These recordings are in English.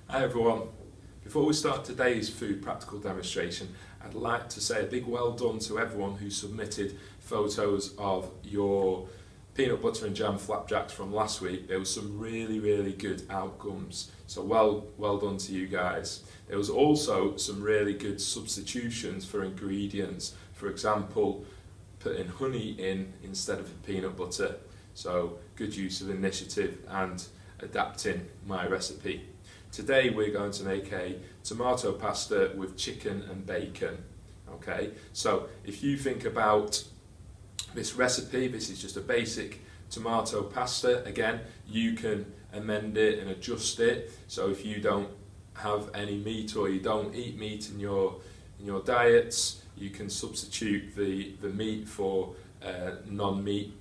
Hi everyone. Before we start today's food practical demonstration, I'd like to say a big well done to everyone who submitted photos of your peanut butter and jam flapjacks from last week. There was some really good outcomes, so well done to you guys. There was also some really good substitutions for ingredients. For example, putting honey in instead of peanut butter. So good use of initiative and adapting my recipe. Today we're going to make a tomato pasta with chicken and bacon. Okay, so if you think about this recipe, this is just a basic tomato pasta. Again, you can amend it and adjust it. So if you don't have any meat or you don't eat meat in your diets, you can substitute the meat for non-meat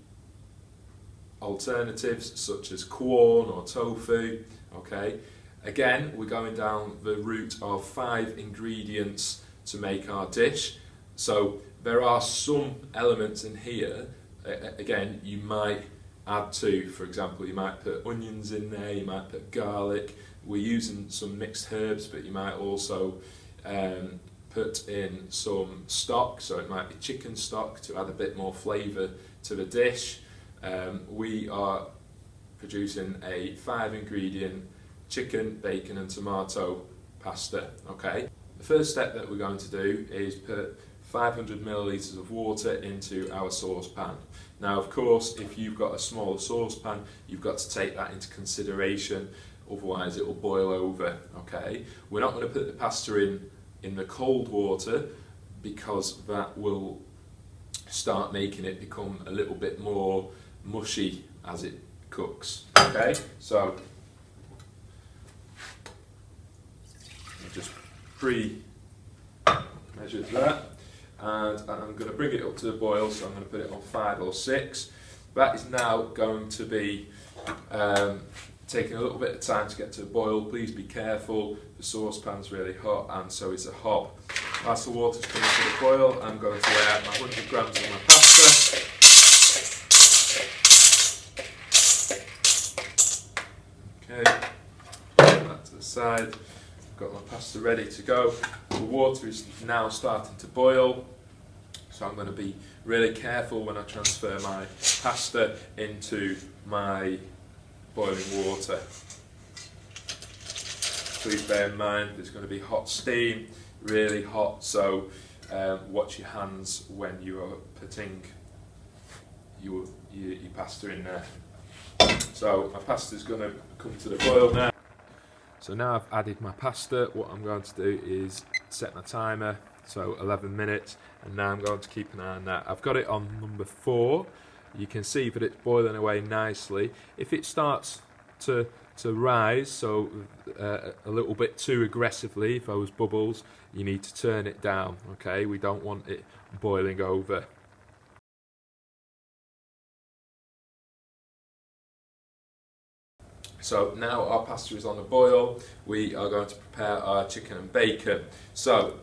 alternatives such as corn or tofu. Okay. Again, we're going down the route of 5 ingredients to make our dish. So there are some elements in here, again, you might add to. For example, you might put onions in there, you might put garlic. We're using some mixed herbs, but you might also put in some stock, so it might be chicken stock to add a bit more flavour to the dish. We are producing a 5 ingredient chicken, bacon and tomato pasta. Okay. The first step that we're going to do is put 500 millilitres of water into our saucepan. Now of course, if you've got a smaller saucepan, you've got to take that into consideration, otherwise it will boil over. Okay. We're not going to put the pasta in the cold water because that will start making it become a little bit more mushy as it cooks. Okay. So just pre-measured that, and I'm going to bring it up to the boil, so I'm going to put it on 5 or 6. That is now going to be taking a little bit of time to get to the boil. Please be careful, the saucepan's really hot and so is the hob. As the water's coming to the boil, I'm going to add my 100 grams of my pasta. Okay, put that to the side. Got my pasta ready to go. The water is now starting to boil, so I'm going to be really careful when I transfer my pasta into my boiling water. Please bear in mind there's going to be hot steam, really hot, so watch your hands when you are putting your pasta in there. So my pasta is going to come to the boil now. So now I've added my pasta, what I'm going to do is set my timer, so 11 minutes, and now I'm going to keep an eye on that. I've got it on number 4. You can see that it's boiling away nicely. If it starts to rise, so a little bit too aggressively, if those bubbles, you need to turn it down, okay? We don't want it boiling over. So now our pasta is on the boil, we are going to prepare our chicken and bacon. So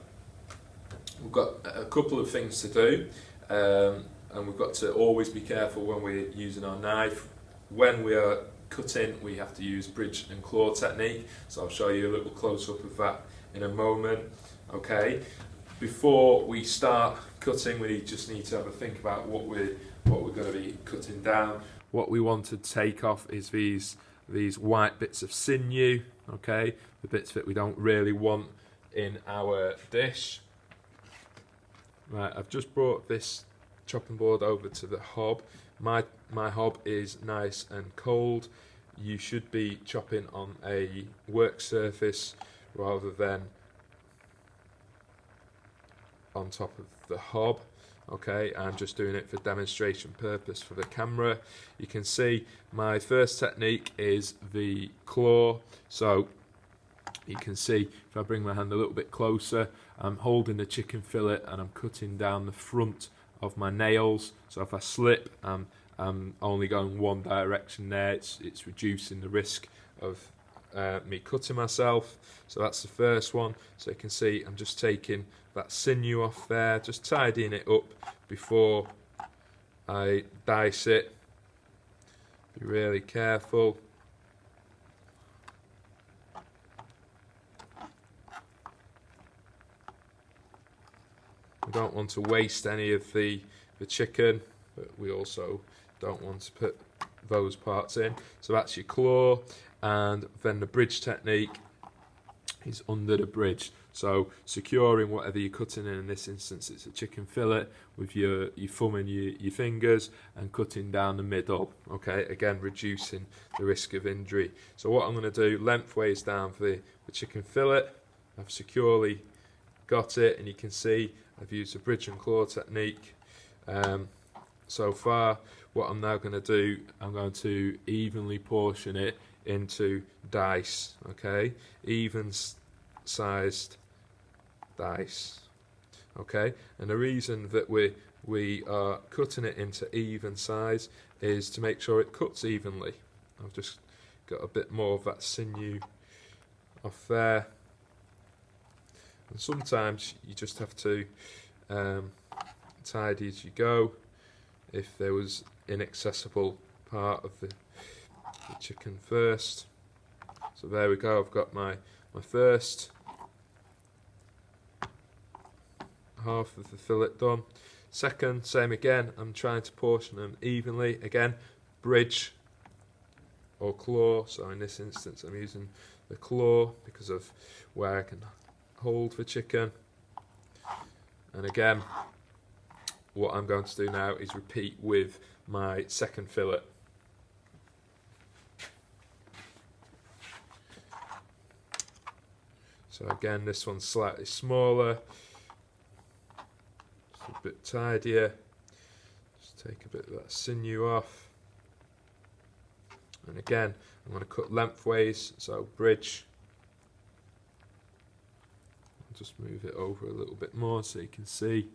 we've got a couple of things to do, and we've got to always be careful when we're using our knife. When we are cutting, we have to use bridge and claw technique, so I'll show you a little close-up of that in a moment. Okay, before we start cutting, we just need to have a think about what we're going to be cutting down. What we want to take off is these white bits of sinew, okay, the bits that we don't really want in our dish. Right, I've just brought this chopping board over to the hob. My hob is nice and cold. You should be chopping on a work surface rather than on top of the hob. Okay, I'm just doing it for demonstration purpose for the camera. You can see my first technique is the claw. So you can see if I bring my hand a little bit closer, I'm holding the chicken fillet and I'm cutting down the front of my nails. So if I slip, I'm only going one direction there. It's reducing the risk of me cutting myself. So that's the first one. So you can see I'm just taking that sinew off there, just tidying it up before I dice it. Be really careful. don't want to waste any of the chicken, but we also don't want to put those parts in. So that's your claw, and then the bridge technique is under the bridge. So securing whatever you're cutting in this instance, it's a chicken fillet, with your thumb and your fingers, and cutting down the middle, okay, again reducing the risk of injury. So what I'm going to do, lengthways down for the chicken fillet, I've securely got it, and you can see I've used the bridge and claw technique so far. What I'm now going to do, I'm going to evenly portion it into dice, okay, even sized dice, okay. And the reason that we are cutting it into even size is to make sure it cuts evenly. I've just got a bit more of that sinew off there, and sometimes you just have to tidy as you go if there was inaccessible part of the chicken first. So there we go, I've got my first half of the fillet done. Second, same again, I'm trying to portion them evenly. Again, bridge or claw, so in this instance I'm using the claw because of where I can hold the chicken. And again, what I'm going to do now is repeat with my second fillet. So again, this one's slightly smaller, just a bit tidier. Just take a bit of that sinew off. And again, I'm going to cut lengthways, so bridge. I'll just move it over a little bit more so you can see.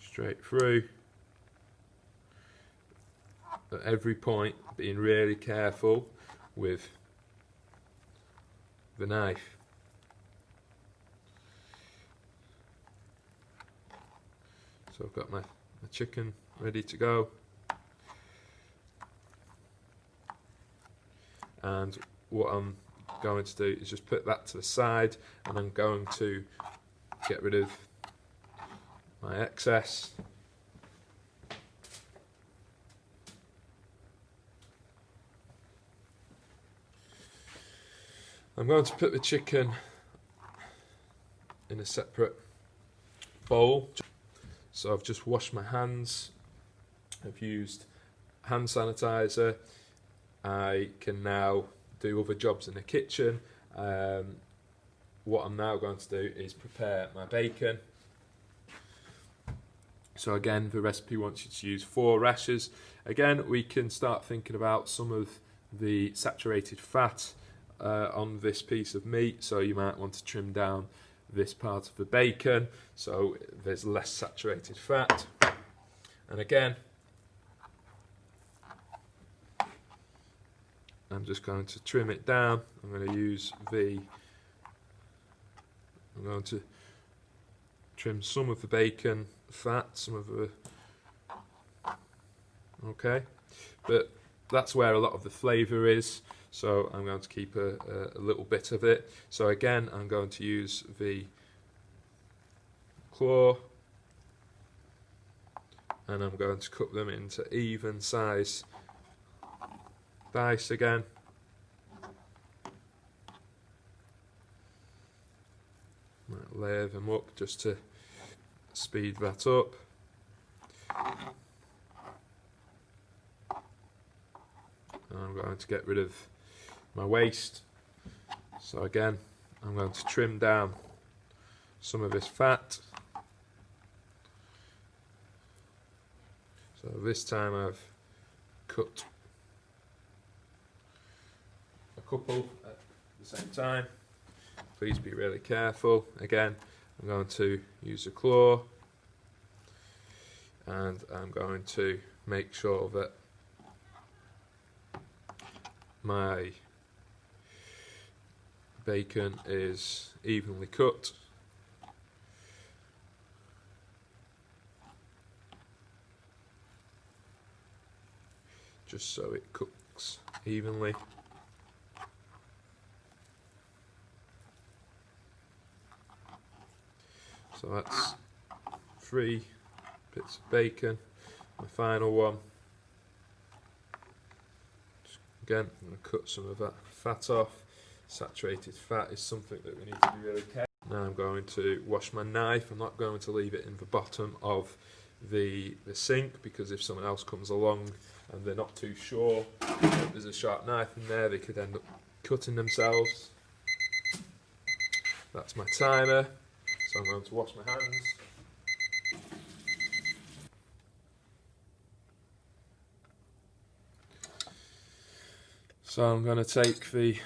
Straight through. At every point, being really careful with the knife. So I've got my chicken ready to go, and what I'm going to do is just put that to the side, and I'm going to get rid of my excess. I'm going to put the chicken in a separate bowl. So I've just washed my hands, I've used hand sanitizer. I can now do other jobs in the kitchen. What I'm now going to do is prepare my bacon. So again, the recipe wants you to use 4 rashers. Again, we can start thinking about some of the saturated fat on this piece of meat, so you might want to trim down this part of the bacon so there's less saturated fat. And again, I'm just going to trim it down. I'm going to trim some of the bacon fat, some of the, okay, but that's where a lot of the flavour is, so I'm going to keep a little bit of it. So again, I'm going to use the claw, and I'm going to cut them into even size dice again. Might layer them up just to speed that up. And I'm going to get rid of my waste. So again, I'm going to trim down some of this fat. So this time I've cut a couple at the same time. Please be really careful. Again, I'm going to use a claw, and I'm going to make sure that my bacon is evenly cut. Just so it cooks evenly. So that's 3 bits of bacon. My final one. Again, I'm going to cut some of that fat off. Saturated fat is something that we need to be really careful. Now I'm going to wash my knife. I'm not going to leave it in the bottom of the sink, because if someone else comes along and they're not too sure that there's a sharp knife in there, they could end up cutting themselves. That's my timer, so I'm going to wash my hands. So I'm going to take the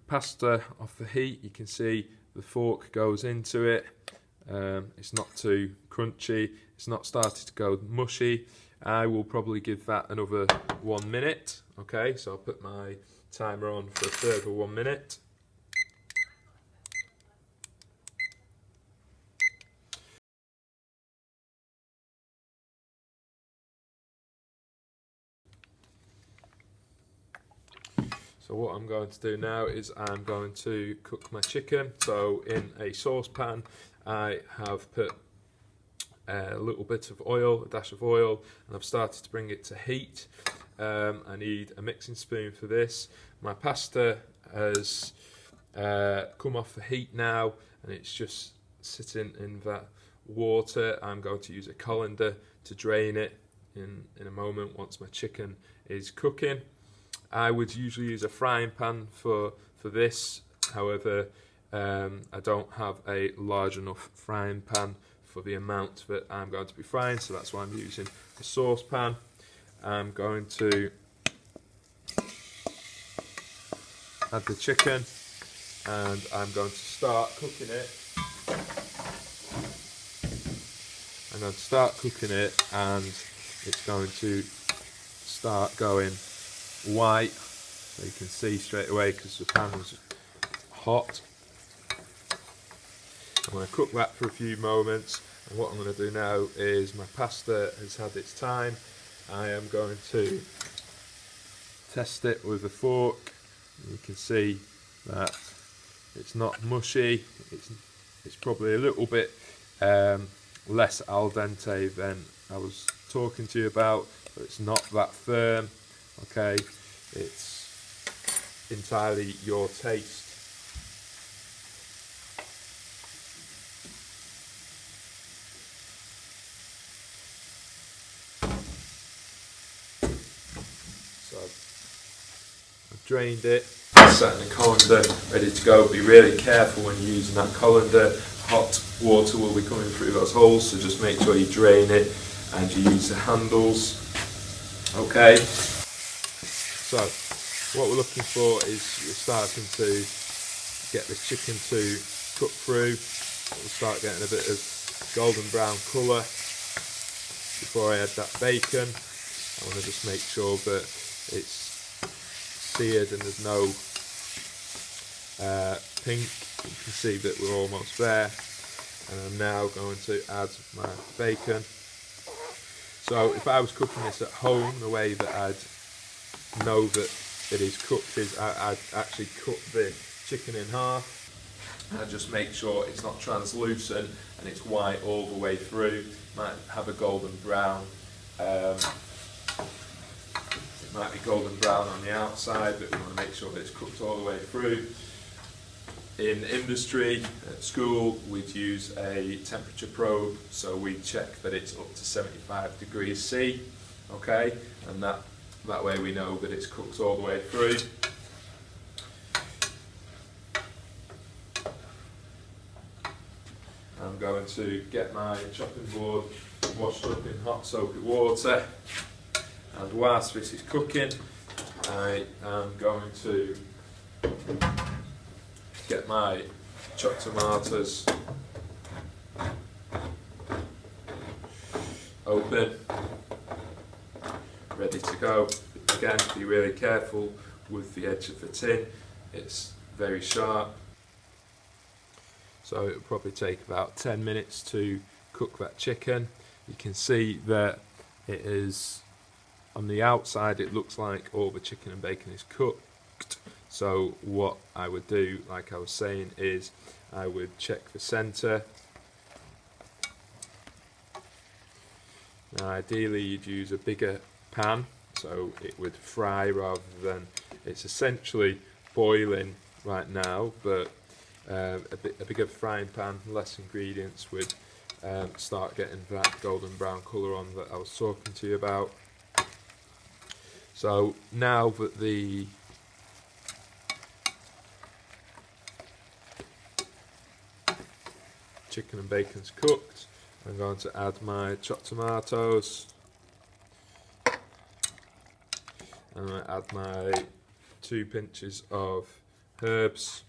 pasta off the heat. You can see the fork goes into it. It's not too crunchy. It's not started to go mushy. I will probably give that another 1 minute. Okay, so I'll put my timer on for a further 1 minute. So what I'm going to do now is I'm going to cook my chicken. So in a saucepan I have put a little bit of oil, a dash of oil, and I've started to bring it to heat. I need a mixing spoon for this. My pasta has come off the heat now, and it's just sitting in that water. I'm going to use a colander to drain it in a moment once my chicken is cooking. I would usually use a frying pan for this. However, I don't have a large enough frying pan for the amount that I'm going to be frying, so that's why I'm using a saucepan. I'm going to add the chicken, and I'm going to start cooking it. I'm going to start cooking it, and it's going to start going white, so you can see straight away because the pan was hot. I'm going to cook that for a few moments, and what I'm going to do now is my pasta has had its time. I am going to test it with a fork. You can see that it's not mushy. It's probably a little bit less al dente than I was talking to you about, but it's not that firm. Okay, it's entirely your taste. So I've drained it, set in a colander, ready to go. Be really careful when you're using that colander. Hot water will be coming through those holes, so just make sure you drain it and you use the handles. Okay. So what we're looking for is we're starting to get the chicken to cook through. We'll start getting a bit of golden brown colour. Before I add that bacon, I want to just make sure that it's seared and there's no pink. You can see that we're almost there, and I'm now going to add my bacon. So if I was cooking this at home, the way that I'd know that it is cooked is I'd actually cut the chicken in half. I just make sure it's not translucent and it's white all the way through. Might have a golden brown. It might be golden brown on the outside, but we want to make sure that it's cooked all the way through. In industry, at school, we'd use a temperature probe, so we check that it's up to 75 degrees C, okay, and that way we know that it's cooked all the way through. I'm going to get my chopping board washed up in hot soapy water, and whilst this is cooking, I am going to get my chopped tomatoes open, ready to go. Again, be really careful with the edge of the tin, it's very sharp. So it'll probably take about 10 minutes to cook that chicken. You can see that it is, on the outside it looks like all the chicken and bacon is cooked. So what I would do, like I was saying, is I would check the centre Now ideally you'd use a bigger pan so it would fry rather than, it's essentially boiling right now, but a bigger frying pan, less ingredients, would start getting that golden brown colour on that I was talking to you about. So now that the chicken and bacon's cooked, I'm going to add my chopped tomatoes. I'm going to add my 2 pinches of herbs.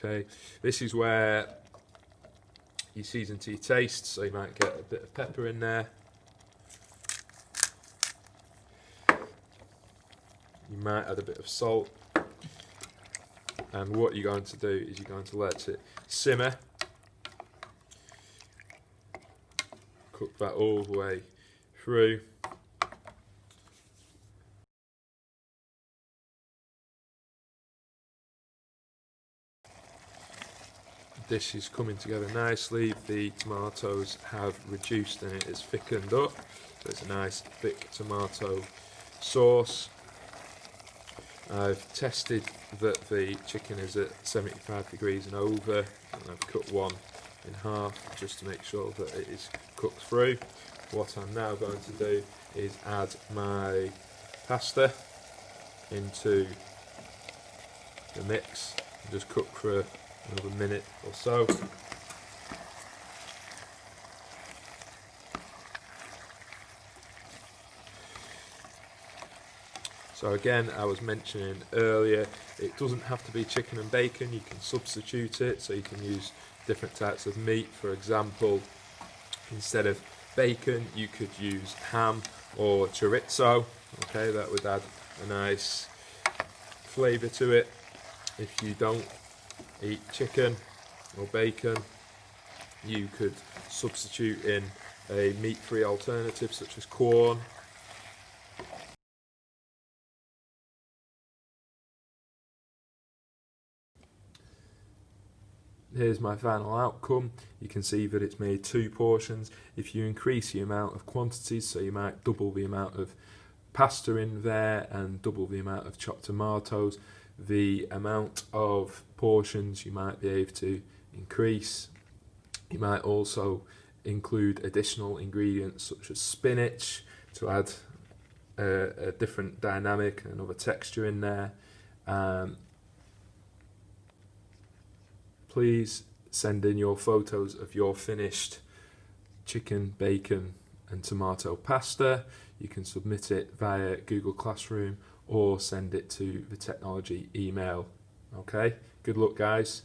Okay, this is where you season to your taste, so you might get a bit of pepper in there. You might add a bit of salt. And what you're going to do is you're going to let it simmer. Cook that all the way through. The dish is coming together nicely. The tomatoes have reduced and it has thickened up. So it's a nice thick tomato sauce. I've tested that the chicken is at 75 degrees and over, and I've cut one in half just to make sure that it is cooked through. What I'm now going to do is add my pasta into the mix and just cook for another minute or so. So again, I was mentioning earlier, it doesn't have to be chicken and bacon, you can substitute it, so you can use different types of meat. For example, instead of bacon, you could use ham or chorizo. Okay, that would add a nice flavour to it. If you don't eat chicken or bacon, you could substitute in a meat-free alternative such as corn. Here's my final outcome. You can see that it's made 2 portions. If you increase the amount of quantities, so you might double the amount of pasta in there and double the amount of chopped tomatoes, the amount of portions you might be able to increase. You might also include additional ingredients such as spinach to add a different dynamic and another texture in there. Please send in your photos of your finished chicken, bacon and tomato pasta. You can submit it via Google Classroom or send it to the technology email. Okay, good luck guys.